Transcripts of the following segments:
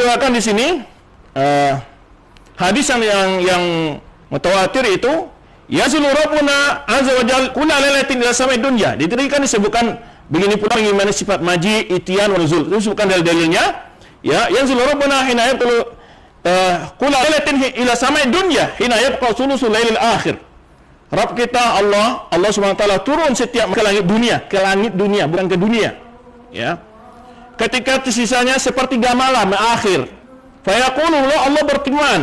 diriwayatkan di sini hadis yang mutawatir itu yazulu rabbuna azza wa jalla kulla lailatin ila samai dunya. Diberikan disebutkan begini pula bagaimana sifat maji, itian, wa nuzul. Itu disebutkan dalil-dalilnya. Ya, yazulu rabbuna hina yabqulu kulla lailatin ila samai dunya hina yabqa sulusul lailil akhir. Rabb kita Allah Subhanahu wa taala turun setiap ke langit dunia, bukan ke dunia. Ya. Ketika tersisanya sepertiga malam akhir, fayaqulu Allah berfirman,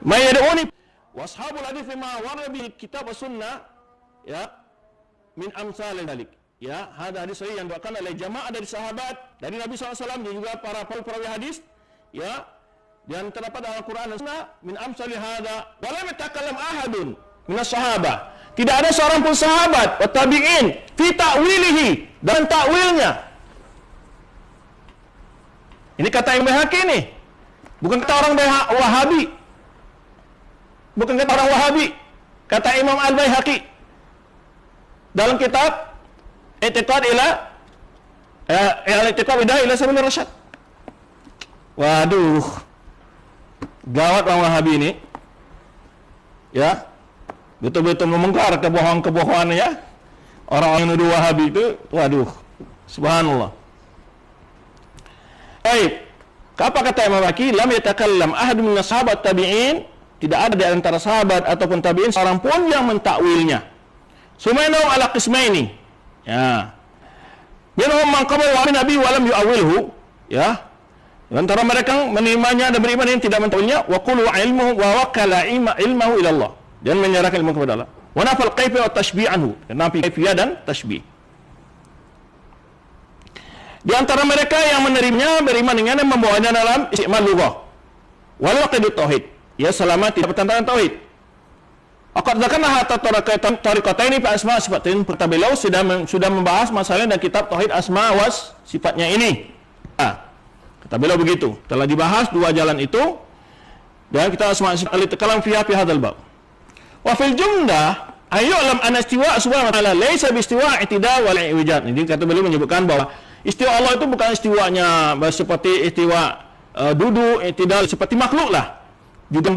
"May yad'uni washabul hadits ma warada bil kitab was sunnah." Ya, min amsal dalik. Ya, ada hadis yang doakan oleh jamaah dari sahabat, dari Nabi SAW dan juga para perawi hadis. Ya, dan terdapat dalam Al-Quran dan Sunnah min amsali hada wa lam yatakallam ahadun minas sahabah. Tidak ada seorang pun sahabat wa tabi'in fi ta'wilihi, dan takwilnya. Ini kata Imam Baihaqi nih, bukan kata orang Wahabi, bukan kata orang Wahabi, kata Imam Al-Baihaqi dalam kitab I'tiqad ila sabil rasyad. Waduh, gawat orang Wahabi ini, ya, betul-betul membongkar kebohongan-kebohongannya ya. Orang-orang yang nuduh Wahabi itu, waduh, subhanallah. Baik, apa kata Imam Baki? Lam yatakallam ahadun min sahabat tabi'in, tidak ada di antara sahabat ataupun tabi'in seorang pun yang mentakwilnya. Sumainahum ala qismaini. Ya. Minhum man qabala wa nabi wa lam yu'awilhu, ya. Antara mereka menerimanya dan beriman yang tidak mentakwilnya, wa qulu ilmuhu wa wakala ilmahu ila Allah, dan menyerahkan ilmu kepada Allah. Wa nafal kaifa wa tashbih anhu, nafi kaifiyah dan tashbih. Di antara mereka yang menerimanya beriman dengan yang membawanya dalam istimal lughah wal aqidut tauhid, ya, selama tidak bertentangan tauhid. Aqad zakarna hatta tariqataini fi asma sifatin, beliau sudah membahas masalah dan kitab tauhid asma was sifatnya ini. Nah, kata beliau begitu, telah dibahas dua jalan itu dan kita asma sifat al-kalam fi hadzal bab. Wa fil jumlah ayyu'lam anna istiwa subhanahu wa ta'ala laysa bi istiwa i'tida wal i'wijad. Jadi kata beliau menyebutkan bahwa istiwa Allah itu bukan istiwanya seperti istiwa duduk, tidak seperti makhluk lah. Juga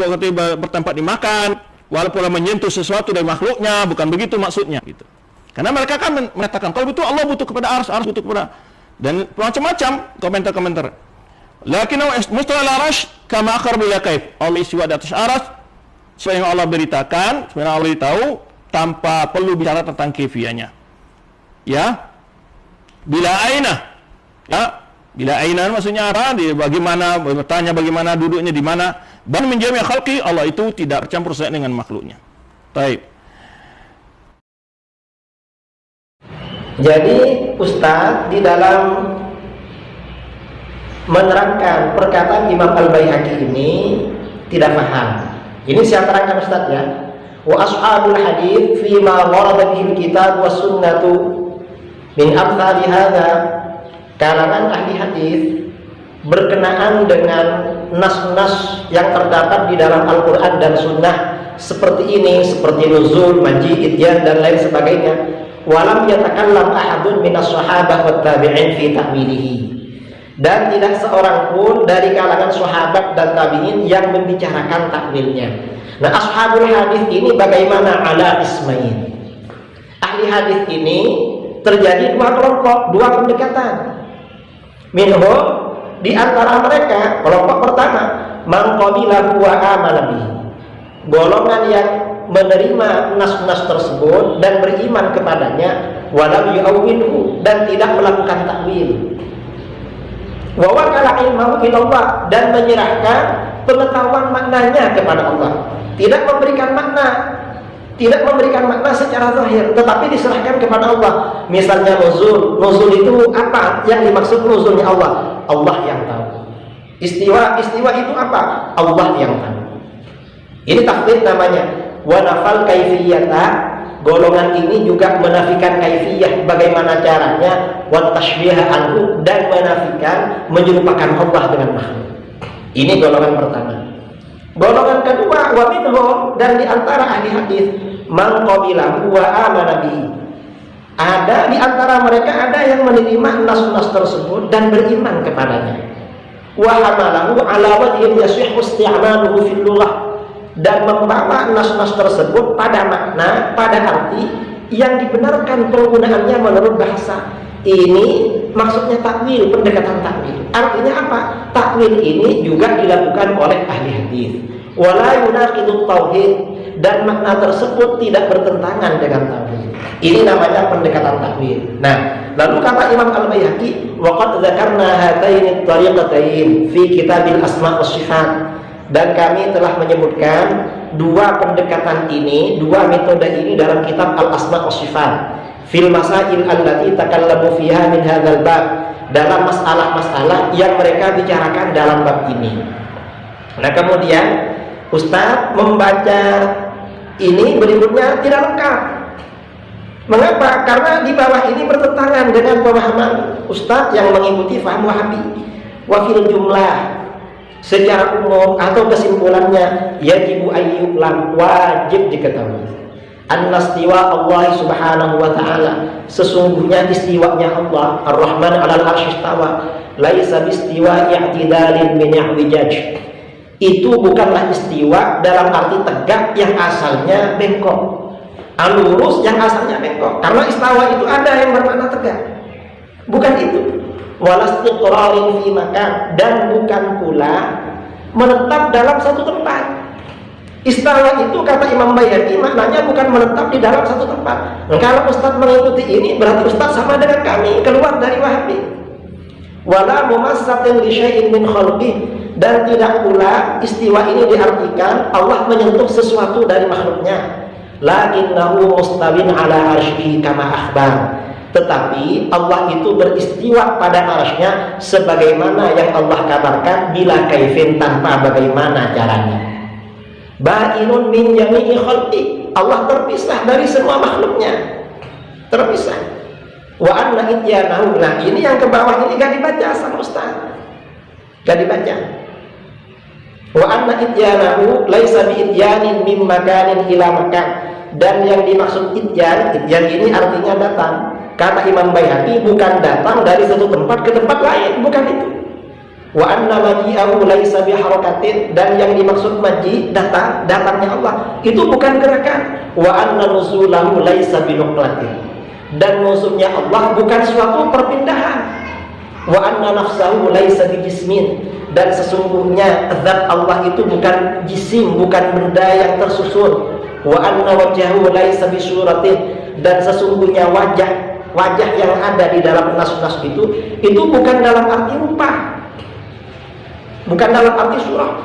bertempat dimakan, walaupun menyentuh sesuatu dari makhluknya, bukan begitu maksudnya. Gitu. Karena mereka kan mengatakan kalau betul Allah butuh kepada ars butuh kepada, dan macam-macam komentar-komentar. Lakinau mustawa al-arash kama akhar bila kaif. Allah istiwa di atas aras, seperti yang Allah beritakan, sebenarnya Allah beritahu tanpa perlu bicara tentang kaifiahnya. Ya. Bila aina, ya, bila aina maksudnya apa? Bagaimana bertanya bagaimana duduknya di mana? Dan menjami khalqi, Allah itu tidak bercampur tangan dengan makhluknya. Baik. Jadi Ustaz di dalam menerangkan perkataan Imam Al-Baihaqi ini tidak paham. Ini saya terangkan Ustaz ya. Wa ashabul hadits fi ma warada bihi kitab was sunnatu min amsali hadza, kalangan ahli hadis berkenaan dengan nas-nas yang terdapat di dalam Al-Quran dan Sunnah seperti ini, seperti nuzul, maji, ityan dan lain sebagainya. Walam yatakallam ahadun minas sahabah wat tabi'in fi ta'wilihi, dan tidak seorang pun dari kalangan sahabat dan tabi'in yang membicarakan takwilnya. Nah, ashabul hadis ini bagaimana? Ala ismain. Ahli hadis ini terjadi dua kelompok, dua pendekatan. Minhum, di antara mereka kelompok pertama, man qabilahu wa amana bihi, golongan yang menerima nas-nas tersebut dan beriman kepadanya, walam yu'awwilhu, dan tidak melakukan takwil, wa wakala ilmahu ilallah, dan menyerahkan pengetahuan maknanya kepada Allah, tidak memberikan makna secara zahir, tetapi diserahkan kepada Allah. Misalnya nuzul itu apa yang dimaksud nuzulnya Allah? Allah yang tahu. Istiwa itu apa? Allah yang tahu. Ini tafsir namanya. Wa nafal kaifiyata, golongan ini juga menafikan kaifiyah, bagaimana caranya, wa tashbiha anhu, dan menafikan menyerupakan Allah dengan makhluk. Ini golongan pertama. Golongan kedua, wa minhum, dan di antara ahli hadis, man qabilahu wa amana bihi, ada di antara mereka ada yang menerima nas-nas tersebut dan beriman kepadanya. wa hamalahu ala wajhin yasihhu isti'maluhu fil lughah, dan membawa nas-nas tersebut pada makna, pada arti yang dibenarkan penggunaannya menurut bahasa. Ini maksudnya takwil, pendekatan takwil. Artinya apa? Takwil ini juga dilakukan oleh ahli hadis. Wala yunaqidu tauhid, dan makna tersebut tidak bertentangan dengan tauhid. Ini namanya pendekatan takwil. Nah, lalu kata Imam Al-Baihaqi, wa qad dzakarna hataini at-tariqatain fi kitabil asma' was sifat. Dan kami telah menyebutkan dua pendekatan ini, dua metode ini dalam kitab Al-Asma' was Sifat. Fil masail allati takallamu fiha min hadzal bab, dalam masalah-masalah yang mereka bicarakan dalam bab ini. Nah, kemudian Ustaz membaca ini berikutnya tidak lengkap. Mengapa? Karena di bawah ini bertentangan dengan pemahaman Ustaz yang mengikuti faham Wahabi. Wa fil jumlah, secara umum atau kesimpulannya, yajibu ayyuklam, wajib diketahui, annastiwa Allah subhanahu wa ta'ala, sesungguhnya istiwanya Allah ar-Rahman alal arsy istawa, laisa bistiwa i'tidalin min i'wijaj. Itu bukanlah istiwa dalam arti tegak yang asalnya bengkok, lurus yang asalnya bengkok. Karena istawa itu ada yang bermakna tegak, bukan itu. Walastiqrarin fi makan, dan bukan pula menetap dalam satu tempat. Istawa itu kata Imam Baihaqi maknanya bukan menetap di dalam satu tempat. Nah, kalau Ustaz mengikuti ini berarti Ustaz sama dengan kami, keluar dari Wahabi. Wala mumassatin li syai'in min khalqih, dan tidak pula istiwa ini diartikan Allah menyentuh sesuatu dari makhluknya. Lakinnahu mustawin ala arsyihi kama akhbar, tetapi Allah itu beristiwa pada arasnya sebagaimana yang Allah kabarkan, bila kaifin, tanpa bagaimana caranya. Ba'inun min jami'i khalqi, Allah terpisah dari semua makhluknya, terpisah. Wa anna ityanahu, nah ini yang ke bawah ini gak dibaca sama Ustaz, gak dibaca. Wa anna ityanahu laisa bi ityanin min makanin ila makan, dan yang dimaksud ityan ini artinya datang. Kata Imam Baihaqi bukan datang dari satu tempat ke tempat lain, bukan itu. Wa anna maji'ahu laisa biharakatin, dan yang dimaksud maji, datangnya Allah itu bukan gerakan. Wa anna nuzulahu laisa binuqlatin, dan nuzulnya Allah bukan suatu perpindahan. Wa anna nafsahu laisa bijismin, dan sesungguhnya zat Allah itu bukan jisim, bukan benda yang tersusun. Wa anna wajhahu laisa bisuratin, dan sesungguhnya wajah yang ada di dalam nas-nas itu bukan dalam arti rupa, bukan dalam arti surah.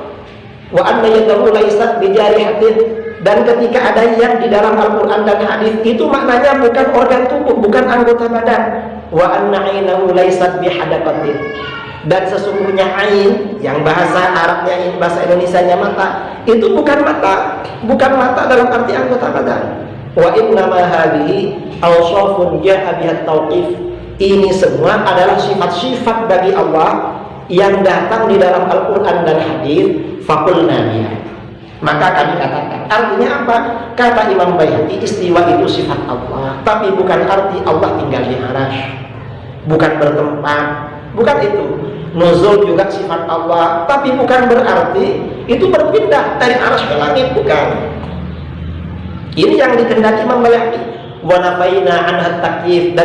Wa anna yadahu laysat bijarihatin, dan ketika ada yang di dalam Al-Quran dan hadis itu maknanya bukan organ tubuh, bukan anggota badan. Wa anna ainahu laysat bihadaqatin, dan sesungguhnya ain yang bahasa Arabnya, bahasa Indonesianya mata, itu bukan mata dalam arti anggota badan. Wa innama hadhihi awsafun ja'a biha tauqif, ini semua adalah sifat-sifat bagi Allah yang datang di dalam Al-Quran dan hadis. Faqulna biha, maka kami katakan. Artinya apa? Kata Imam Baihaqi, istiwa itu sifat Allah, tapi bukan arti Allah tinggal di arasy, bukan bertempat, bukan itu. Nuzul juga sifat Allah, tapi bukan berarti itu berpindah dari arasy ke langit, bukan. Ini yang dikehendaki Imam Baihaqi. Wa nafaina anha takyif,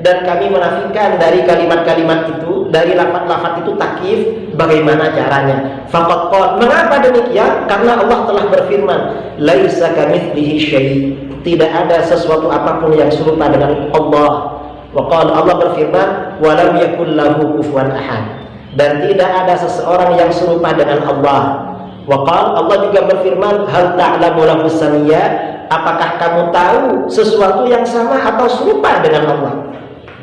dan kami menafikan dari kalimat-kalimat itu, dari lafaz-lafaz itu takyif, bagaimana caranya. Faqad qala, mengapa demikian? Karena Allah telah berfirman, laisa kamitslihi syai', tidak ada sesuatu apapun yang serupa dengan Allah. Wa qala, Allah berfirman, wa lam yakul lahu kufuwan ahad, dan tidak ada seseorang yang serupa dengan Allah. Wa qala, Allah juga berfirman, hal ta'lamu lahu samiyya, apakah kamu tahu sesuatu yang sama atau serupa dengan Allah?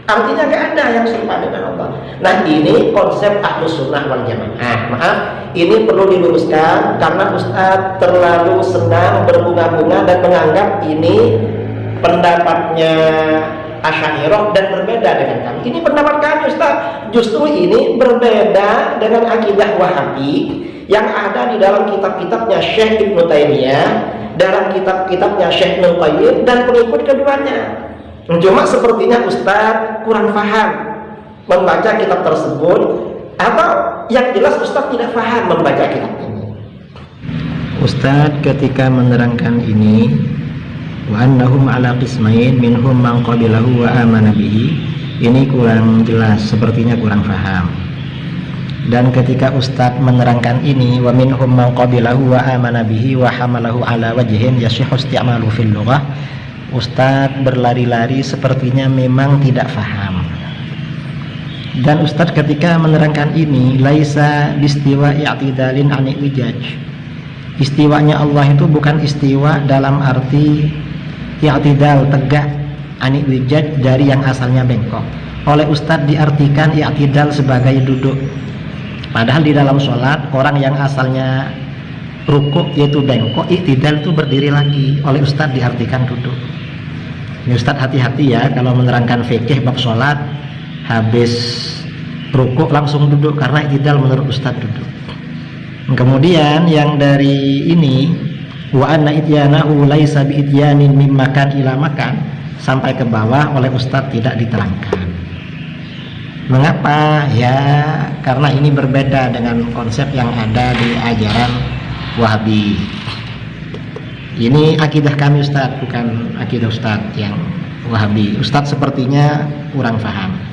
Artinya gak ada yang serupa dengan Allah. Nah, ini konsep Ahlus Sunnah wal Jamaah. Maaf, ini perlu diluruskan karena Ustaz terlalu senang berbunga-bunga dan menganggap ini pendapatnya Asy'ariyah dan berbeda dengan kami. Ini pendapat kami, Ustaz. Justru ini berbeda dengan akidah Wahabi yang ada di dalam kitab-kitabnya Syekh Ibnu Taimiyah, dalam kitab-kitabnya Syekh Ibnu Qayyim dan pengikut keduanya. Cuma sepertinya Ustaz kurang paham membaca kitab tersebut Atau yang jelas Ustaz tidak paham membaca kitab ini. Ustaz ketika menerangkan ini, wa annahum ala qismain minhum man qabilahu wa amana bihi, ini kurang jelas, sepertinya kurang paham. Dan ketika Ustadz menerangkan ini, wa minhum man qabilahu wa amana bihi wa hamalahu ala wajhin yasihhu isti'malu fil lughah, Ustadz berlari-lari sepertinya memang tidak paham. Dan Ustadz ketika menerangkan ini, laisa bistiwa i'tidalin ani wijaj, istiwanya Allah itu bukan istiwa dalam arti i'tidal, tegak, ani wijaj, dari yang asalnya bengkok. Oleh Ustadz diartikan i'tidal sebagai duduk. Padahal di dalam sholat, orang yang asalnya rukuk yaitu bengkok, i'tidal itu berdiri lagi. Oleh Ustadz diartikan duduk. Ini Ustadz hati-hati ya kalau menerangkan fikih bab sholat, habis rukuk langsung duduk, karena i'tidal menurut Ustadz duduk. Kemudian yang dari ini, wa anna ityanahu laisa bi ityanin mim makan ila makan, sampai ke bawah oleh Ustadz tidak diterangkan. Mengapa? Ya karena ini berbeda dengan konsep yang ada di ajaran Wahabi. Ini akidah kami Ustadz, bukan akidah Ustadz yang Wahabi. Ustadz sepertinya kurang paham.